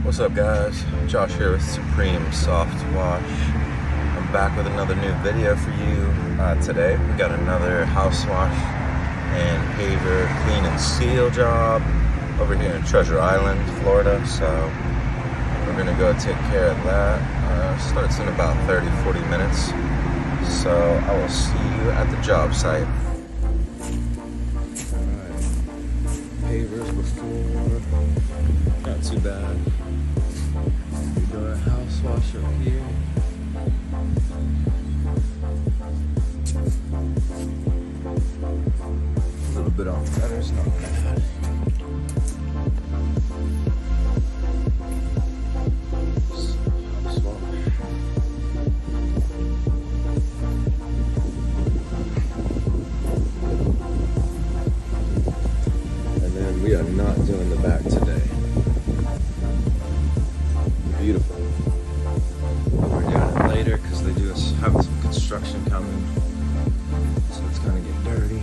What's up, guys? Josh here with Supreme Softwash. I'm back with another new video for you. Today we got another house wash and paver clean and seal job over here in Treasure Island, Florida. So we're gonna go take care of that. Starts in about 30-40 minutes. So I will see you at the job site. Alright, pavers before, not too bad. We do our house wash up here. A little bit on the gutters, not bad. We are not doing the back today. Beautiful. We're doing it later because they do have some construction coming, so it's gonna get dirty.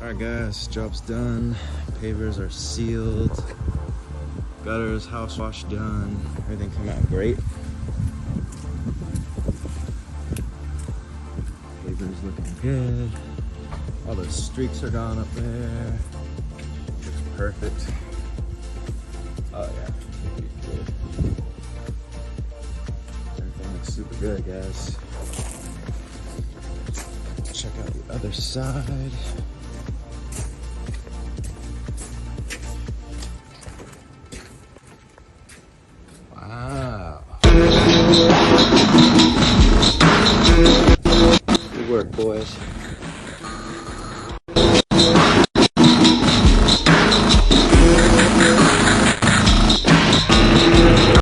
Alright guys, job's done. Pavers are sealed. Gutters, house wash done. Everything came out great. Pavers looking good. All the streaks are gone up there. Looks perfect. Oh yeah. Everything looks super good, guys. Check out the other side. Wow. Good work, boys.